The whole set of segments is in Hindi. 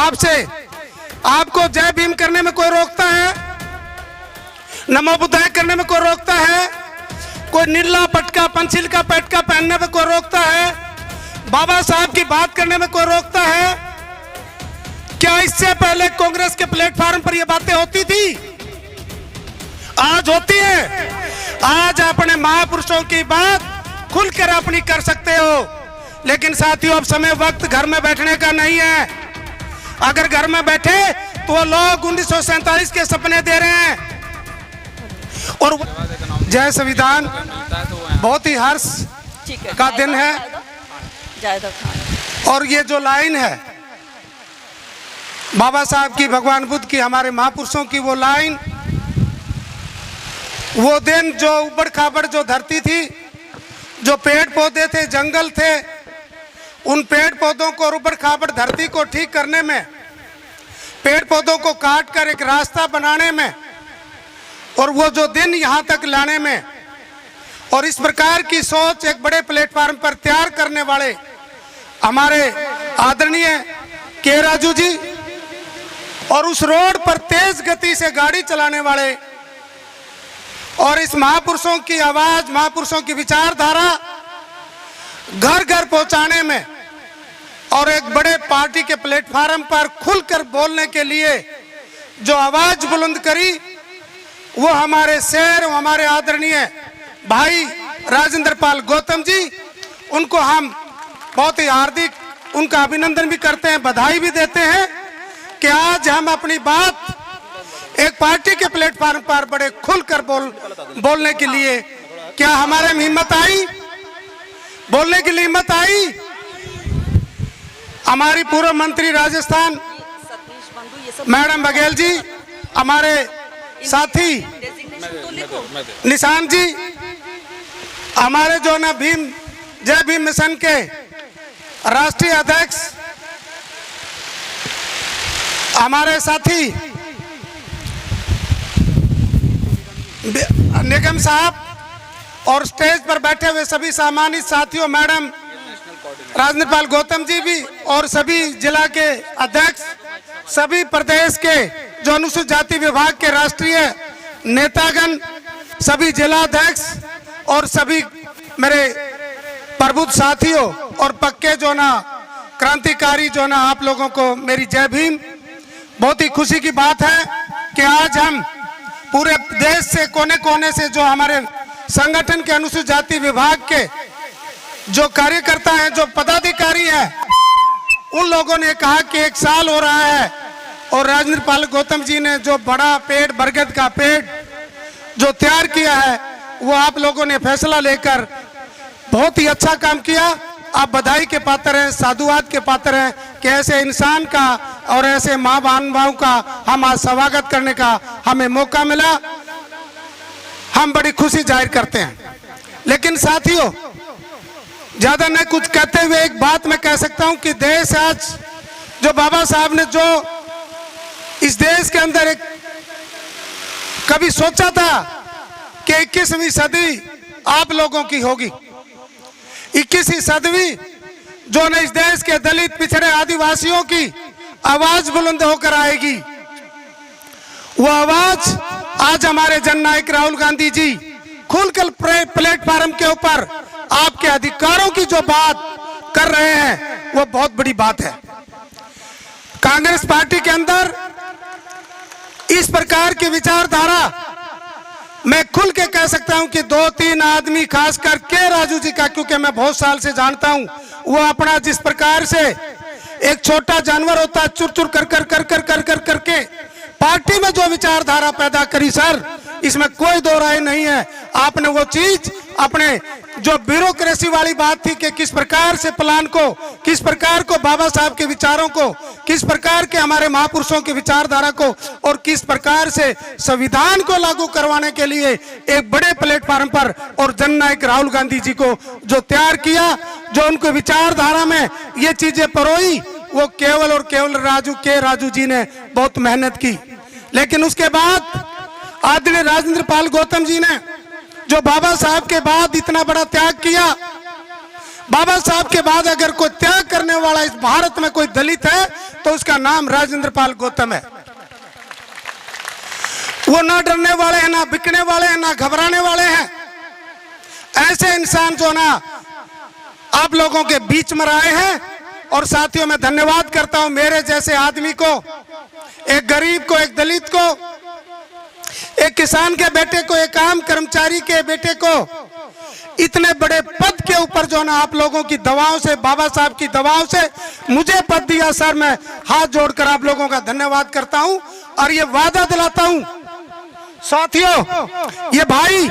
आपसे, आपको जय भीम करने में कोई रोकता है? नमो बुद्धाय करने में कोई रोकता है? कोई नीला पटका पंचिल का पटका पहनने में कोई रोकता है? बाबा साहब की बात करने में कोई रोकता है? क्या इससे पहले कांग्रेस के प्लेटफॉर्म पर ये बातें होती थी? आज होती है। आज अपने महापुरुषों की बात खुलकर अपनी कर सकते हो, लेकिन साथियों अब समय वक्त घर में बैठने का नहीं है। अगर घर में बैठे तो वो लोग 1947 के सपने दे रहे हैं। और जय संविधान बहुत ही हर्ष का दिन है। और ये जो लाइन है बाबा साहब की, भगवान बुद्ध की, हमारे महापुरुषों की, वो लाइन, वो दिन जो उबड़ खाबड़ जो धरती थी, जो पेड़ पौधे थे, जंगल थे, उन पेड़ पौधों को, उबड़ खाबड़ धरती को ठीक करने में, पेड़ पौधों को काट कर एक रास्ता बनाने में, और वो जो दिन यहाँ तक लाने में, और इस प्रकार की सोच एक बड़े प्लेटफॉर्म पर तैयार करने वाले हमारे आदरणीय के राजू जी, और उस रोड पर तेज गति से गाड़ी चलाने वाले, और इस महापुरुषों की आवाज, महापुरुषों की विचारधारा घर घर पहुंचाने में, और एक बड़े पार्टी के प्लेटफॉर्म पर खुलकर बोलने के लिए जो आवाज बुलंद करी, वो हमारे शेर, हमारे आदरणीय भाई राजेंद्र पाल गौतम जी। उनको हम बहुत ही हार्दिक उनका अभिनंदन भी करते हैं, बधाई भी देते हैं कि आज हम अपनी बात एक पार्टी के प्लेटफॉर्म पर बड़े खुलकर बोलने के लिए, क्या हमारे में हिम्मत आई? बोलने के लिए हिम्मत आई? हमारी पूर्व मंत्री राजस्थान मैडम बघेल जी, हमारे साथी निशान जी, हमारे जो ना भीम जय भीम मिशन के राष्ट्रीय अध्यक्ष हमारे साथी निगम साहब, और स्टेज पर बैठे हुए सभी सम्मानित साथियों, मैडम राजेंद्र पाल गौतम जी भी, और सभी जिला के अध्यक्ष, सभी प्रदेश के जो अनुसूचित जाति विभाग के राष्ट्रीय नेतागण, सभी जिला अध्यक्ष, और सभी मेरे प्रबुद्ध साथियों और पक्के जो ना क्रांतिकारी जो ना, आप लोगों को मेरी जय भीम। बहुत ही खुशी की बात है कि आज हम पूरे देश से कोने कोने से जो हमारे संगठन के अनुसूचित जाति विभाग के जो कार्यकर्ता हैं, जो पदाधिकारी हैं, उन लोगों ने कहा कि 1 साल हो रहा है, और राजेंद्र पाल गौतम जी ने जो बड़ा पेड़, बरगद का पेड़ जो तैयार किया है, वो आप लोगों ने फैसला लेकर बहुत ही अच्छा काम किया। आप बधाई के पात्र हैं, साधुवाद के पात्र हैं कि ऐसे इंसान का और ऐसे मां बहनों का हम आज स्वागत करने का हमें मौका मिला। हम बड़ी खुशी जाहिर करते हैं। लेकिन साथियों, ज्यादा न कुछ कहते हुए एक बात मैं कह सकता हूं कि देश आज जो बाबा साहब ने जो इस देश के अंदर एक कभी सोचा था कि 21वीं सदी आप लोगों की होगी, 21वीं सदी जो न इस देश के दलित, पिछड़े, आदिवासियों की आवाज बुलंद होकर आएगी। वो आवाज आज हमारे जननायक राहुल गांधी जी खुलकर प्लेटफॉर्म के ऊपर आपके अधिकारों की जो बात कर रहे हैं, वो बहुत बड़ी बात है। कांग्रेस पार्टी के अंदर इस प्रकार की विचारधारा मैं खुल के कह सकता हूं कि 2-3 आदमी, खासकर के राजू जी का, क्योंकि मैं बहुत साल से जानता हूं, वो अपना जिस प्रकार से एक छोटा जानवर होता है, चुर चुर कर कर कर कर कर कर करके पार्टी में जो विचारधारा पैदा करी सर, इसमें कोई दो राय नहीं है। आपने वो चीज अपने जो ब्यूरोक्रेसी वाली बात थी कि किस प्रकार से प्लान को, किस प्रकार को बाबा साहब के विचारों को, किस प्रकार के हमारे महापुरुषों की विचारधारा को, और किस प्रकार से संविधान को लागू करवाने के लिए एक बड़े प्लेटफॉर्म पर और जननायक राहुल गांधी जी को जो तैयार किया, जो उनको विचारधारा में ये चीजें परोई, वो केवल और केवल राजू जी ने बहुत मेहनत की। लेकिन उसके बाद आदरणीय राजेंद्र पाल गौतम जी ने जो बाबा साहब के बाद इतना बड़ा त्याग किया, बाबा साहब के बाद अगर कोई त्याग करने वाला इस भारत में कोई दलित है तो उसका नाम राजेंद्र पाल गौतम है। वो ना डरने वाले हैं, ना बिकने वाले हैं, ना घबराने वाले हैं। ऐसे इंसान जो ना आप लोगों के बीच में आए हैं। और साथियों, मैं धन्यवाद करता हूं मेरे जैसे आदमी को, एक गरीब को, एक दलित को, एक किसान के बेटे को, एक आम कर्मचारी के बेटे को इतने बड़े पद के ऊपर जो ना आप लोगों की दवाओं से, बाबा साहब की दवाओं से मुझे पद दिया। सर, मैं हाथ जोड़कर आप लोगों का धन्यवाद करता हूं और ये वादा दिलाता हूं साथियों, ये भाई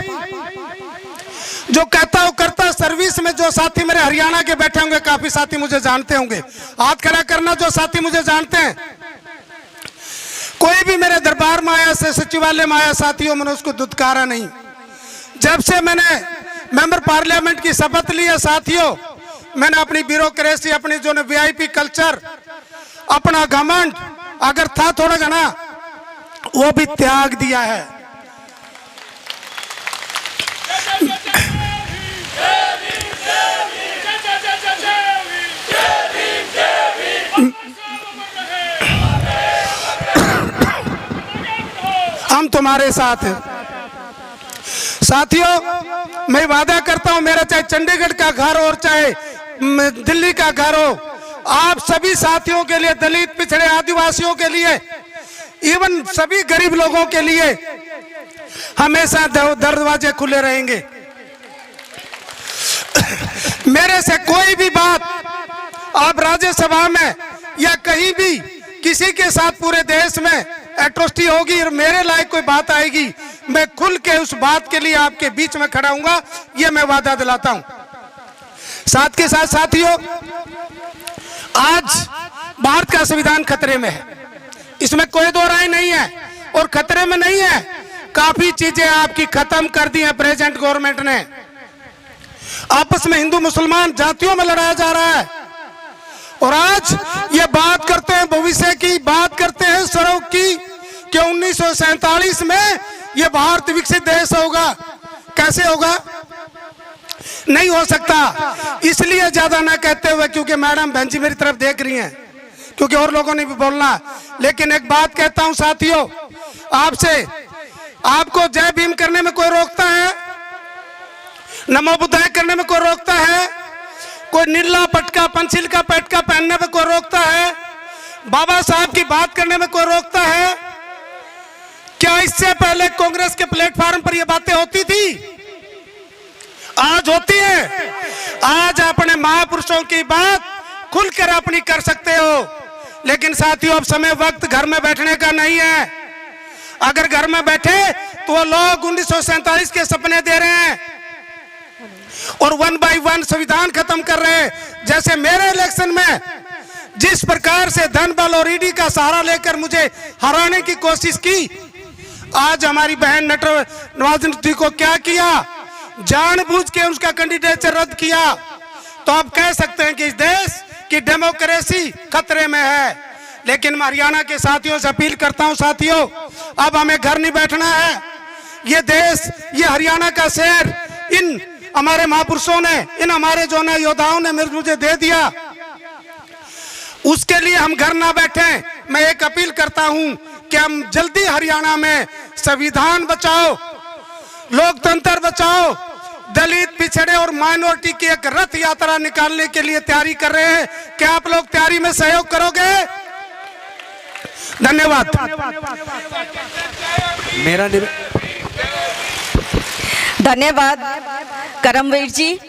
जो कहता हो करता। सर्विस में जो साथी मेरे हरियाणा के बैठे होंगे, काफी साथी मुझे जानते होंगे, हाथ खड़ा करना जो साथी मुझे जानते हैं। कोई भी मेरे दरबार में आया, से सचिवालय में आया साथियों, मैंने उसको दुत्कारा नहीं। जब से मैंने मेंबर पार्लियामेंट की शपथ ली है साथियों, मैंने अपनी ब्यूरोक्रेसी, अपनी जो वीआईपी कल्चर, अपना घमंड अगर था थोड़ा घना, वो भी त्याग दिया है। हम तुम्हारे साथ हैं साथियों। मैं वादा करता हूं, मेरा चाहे चंडीगढ़ का घर और चाहे दिल्ली का घर हो, आप सभी साथियों के लिए, दलित, पिछड़े, आदिवासियों के लिए, इवन सभी गरीब लोगों के लिए हमेशा दरवाजे खुले रहेंगे। मेरे से कोई भी बात आप राज्यसभा में या कहीं भी किसी के साथ पूरे देश में एट्रोसिटी होगी और मेरे लायक कोई बात आएगी, मैं खुल के उस बात के लिए आपके बीच में खड़ा हूंगा, ये मैं वादा दिलाता हूं। साथ के साथ साथियों, आज भारत का संविधान खतरे में है, इसमें कोई दो राय नहीं है। और खतरे में नहीं है, काफी चीजें आपकी खत्म कर दी है प्रेजेंट गवर्नमेंट ने। आपस में हिंदू मुसलमान जातियों में लड़ाया जा रहा है। और आज ये बात करते हैं, भविष्य की बात करते हैं, सड़क की, कि 1947 में ये भारत विकसित देश होगा। कैसे होगा? नहीं हो सकता। इसलिए ज्यादा ना कहते हुए, क्योंकि मैडम बहन जी मेरी तरफ देख रही हैं, क्योंकि और लोगों ने भी बोलना। लेकिन एक बात कहता हूं साथियों आपसे, आपको जय भीम करने में कोई रोकता है? नमो बुद्धाय करने में कोई रोकता है? कोई नीला पटका, पंचिल का पटका पहनने में कोई रोकता है? बाबा साहब की बात करने में कोई रोकता है? क्या इससे पहले कांग्रेस के प्लेटफॉर्म पर ये बातें होती थी? आज होती है। आज अपने महापुरुषों की बात खुलकर अपनी कर सकते हो। लेकिन साथियों, अब समय वक्त घर में बैठने का नहीं है। अगर घर में बैठे तो वो लोग 1947 के सपने दे रहे हैं और 1 बाय 1 संविधान खत्म कर रहे हैं। जैसे मेरे इलेक्शन में जिस प्रकार से धन बल और ईडी का सहारा लेकर मुझे हराने की कोशिश की, आज हमारी बहन नवाजुद्दीन को क्या किया? जानबूझ के उसका कैंडिडेचर रद्द किया। तो आप कह सकते हैं कि इस देश की डेमोक्रेसी खतरे में है। लेकिन हरियाणा के साथियों से अपील करता हूं साथियों, अब हमें घर नहीं बैठना है। ये देश, ये हरियाणा का शहर इन हमारे महापुरुषों ने, इन हमारे जो ना योद्धाओं ने मुझे दे दिया, उसके लिए हम घर ना बैठे। मैं एक अपील करता हूं कि हम जल्दी हरियाणा में संविधान बचाओ, लोकतंत्र बचाओ, दलित, पिछड़े और माइनॉरिटी की एक रथ यात्रा निकालने के लिए तैयारी कर रहे हैं। क्या आप लोग तैयारी में सहयोग करोगे? धन्यवाद। धन्यवाद करमवीर जी।